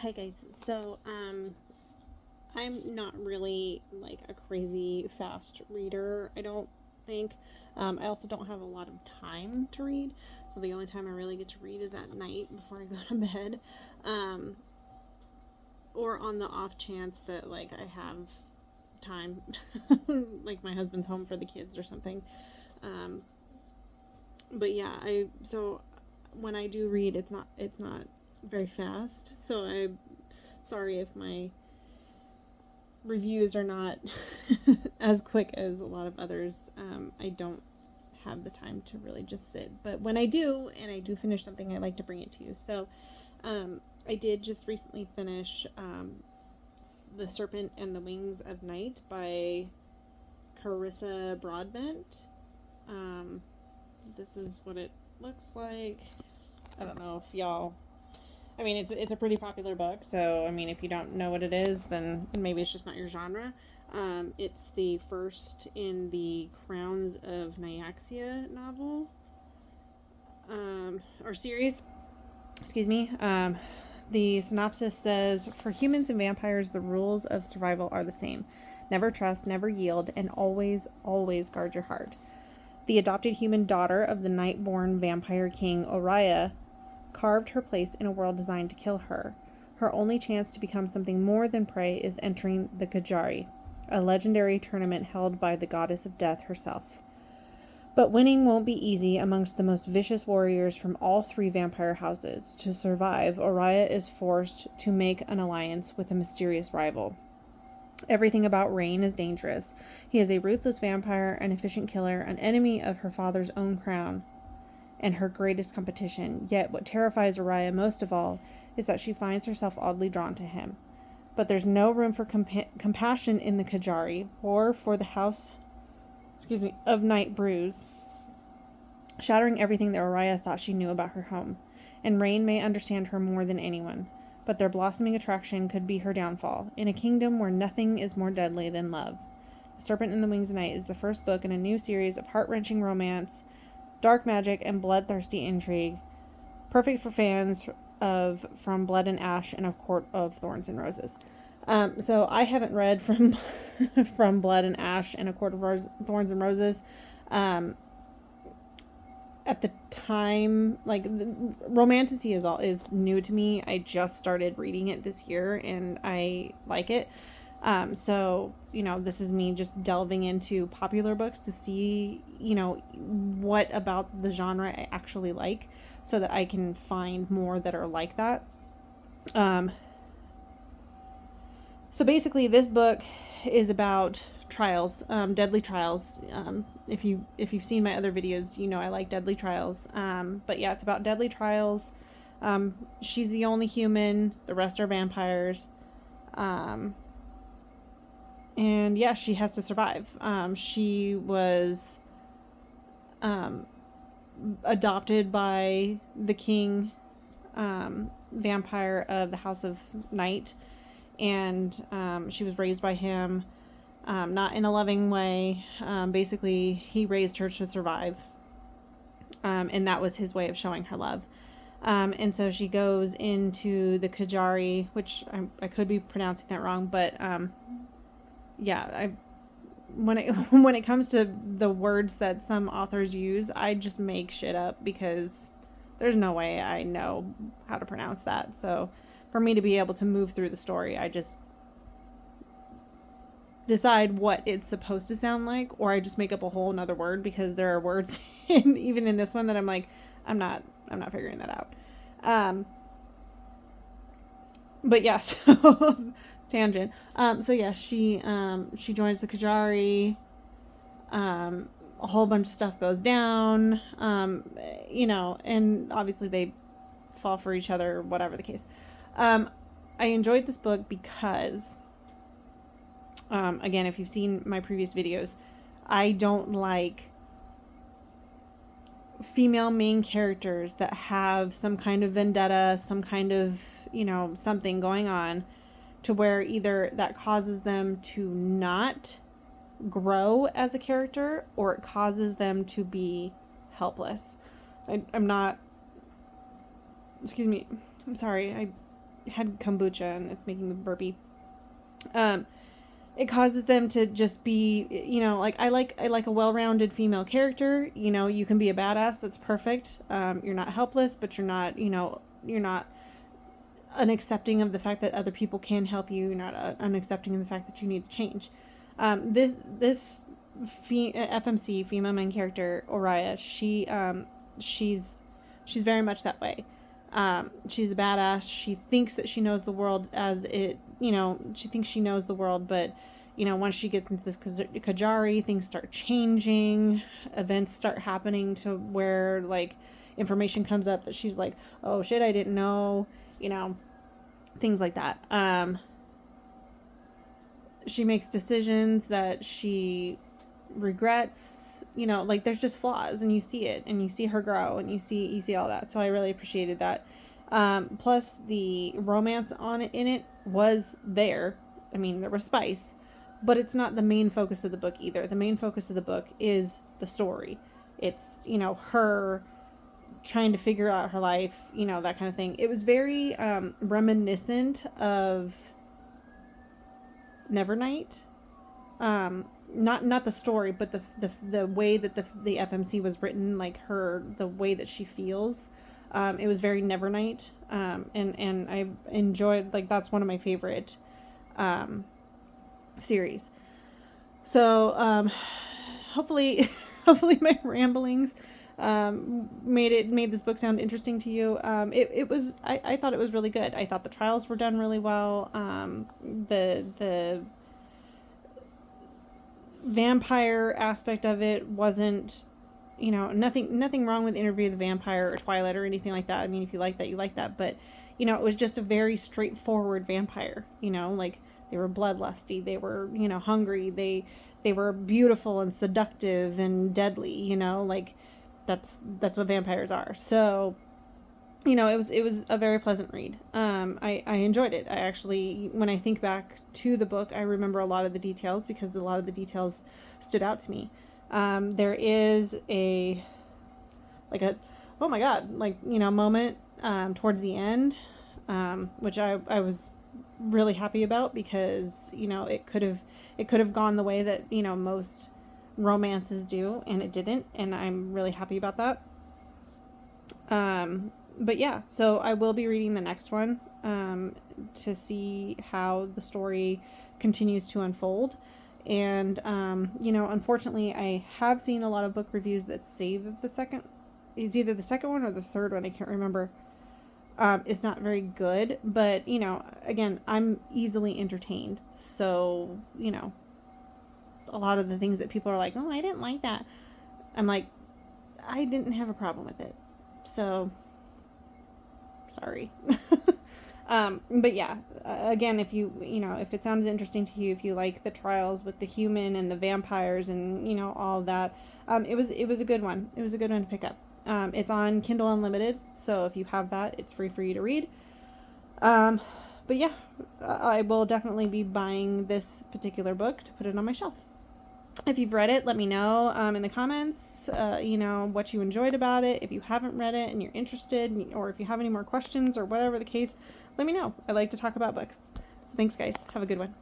Hi guys. So, I'm not really like a crazy fast reader, I don't think. I also don't have a lot of time to read, so the only time I really get to read is at night before I go to bed. Um, or on the off chance that like I have time, like my husband's home for the kids or something. Um, but yeah, so when I do read, it's not very fast. So I'm sorry if my reviews are not as quick as a lot of others. I don't have the time to really just sit, but when I do, and I do finish something, I like to bring it to you. So, I did just recently finish The Serpent and the Wings of Night by Carissa Broadbent. Um, this is what it looks like. I don't know if y'all. I mean, it's a pretty popular book, so I mean, if you don't know what it is, then maybe it's just not your genre. It's the first in the Crowns of Nyaxia novel, or series. Excuse me. The synopsis says, "For humans and vampires, the rules of survival are the same: never trust, never yield, and always, always guard your heart." The adopted human daughter of the night-born vampire king Oriah carved her place in a world designed to kill her. Her only chance to become something more than prey is entering the Kajari, a legendary tournament held by the goddess of death herself. But winning won't be easy amongst the most vicious warriors from all three vampire houses. To survive, Oriah is forced to make an alliance with a mysterious rival. Everything about Rain is dangerous. He is a ruthless vampire, an efficient killer, an enemy of her father's own crown, and her greatest competition. Yet what terrifies Oriah most of all is that she finds herself oddly drawn to him. But there's no room for compassion in the Kajari, or for the house of Night Brews, shattering everything that Oriah thought she knew about her home. And Rain may understand her more than anyone, but their blossoming attraction could be her downfall, in a kingdom where nothing is more deadly than love. The Serpent and the Wings of Night is the first book in a new series of heart-wrenching romance, dark magic, and bloodthirsty intrigue, perfect for fans of From Blood and Ash and A Court of Thorns and Roses. So I haven't read from Blood and Ash and A Court of Thorns and Roses. At the time, like, romantasy is new to me. I just started reading it this year, and I like it. So, this is me just delving into popular books to see, what about the genre I actually like, so that I can find more that are like that. So basically, this book is about trials, deadly trials. If you've seen my other videos, I like deadly trials. But yeah, it's about deadly trials. She's the only human. The rest are vampires. And yeah, she has to survive. She was adopted by the king vampire of the House of Night, and she was raised by him, not in a loving way. Basically, he raised her to survive, and that was his way of showing her love. And so she goes into the Kajari, which I could be pronouncing that wrong, but yeah, when it comes to the words that some authors use, I just make shit up because there's no way I know how to pronounce that. So for me to be able to move through the story, I just decide what it's supposed to sound like, or I just make up a whole nother word, because there are words even in this one that I'm like, I'm not figuring that out. But yeah, so tangent. So yeah, she joins the Kajari. A whole bunch of stuff goes down. And obviously they fall for each other, whatever the case. I enjoyed this book because, again, if you've seen my previous videos, I don't like female main characters that have some kind of vendetta, some kind of, something going on, to where either that causes them to not grow as a character, or it causes them to be helpless. I'm not, excuse me, I'm sorry, had kombucha and it's making me burpy. It causes them to just be, you know, like I like a well-rounded female character. You know, you can be a badass that's perfect. You're not helpless, but you're not, you know, you're not unaccepting of the fact that other people can help you. You're not unaccepting of the fact that you need to change. This FMC female main character Oriya, she's very much that way. She's a badass. She thinks that she knows the world as it, you know, she thinks she knows the world, but, you know, once she gets into this Kajari, things start changing, events start happening to where, like, information comes up that she's like, oh shit, I didn't know, you know, things like that. She makes decisions that she regrets, you know, like there's just flaws, and you see it, and you see her grow, and you see all that. So I really appreciated that. Plus the romance in it was there. I mean, there was spice, but it's not the main focus of the book either. The main focus of the book is the story. It's, you know, her trying to figure out her life, you know, that kind of thing. It was very reminiscent of Nevernight. Not the story, but the way that the FMC was written, like the way that she feels. It was very Nevernight. And I enjoyed, like, that's one of my favorite series. So hopefully my ramblings made this book sound interesting to you. It was, I thought it was really good. I thought the trials were done really well. The vampire aspect of it wasn't, you know, nothing wrong with Interview with the Vampire or Twilight or anything like that. I mean, if you like that, you like that. But, you know, it was just a very straightforward vampire. You know, like, they were bloodlusty, they were, you know, hungry, they were beautiful and seductive and deadly. You know, like, that's what vampires are. So, you know, it was a very pleasant read. I enjoyed it. I actually, when I think back to the book, I remember a lot of the details because a lot of the details stood out to me. There is a oh my god, like, you know, moment towards the end, which I was really happy about, because, you know, it could have gone the way that, you know, most romances do, and it didn't, and I'm really happy about that. But yeah, so I will be reading the next one to see how the story continues to unfold. And, you know, unfortunately, I have seen a lot of book reviews that say that it's either the second one or the third one, I can't remember, is not very good. But, you know, again, I'm easily entertained. So, you know, a lot of the things that people are like, oh, I didn't like that, I'm like, I didn't have a problem with it. So, sorry. But yeah, again, if you know, if it sounds interesting to you, if you like the trials with the human and the vampires and, you know, all that, it was a good one. It was a good one to pick up. It's on Kindle Unlimited, so if you have that, it's free for you to read. But yeah, I will definitely be buying this particular book to put it on my shelf. If you've read it, let me know in the comments, you know, what you enjoyed about it. If you haven't read it and you're interested, or if you have any more questions or whatever the case, let me know. I like to talk about books. So thanks, guys. Have a good one.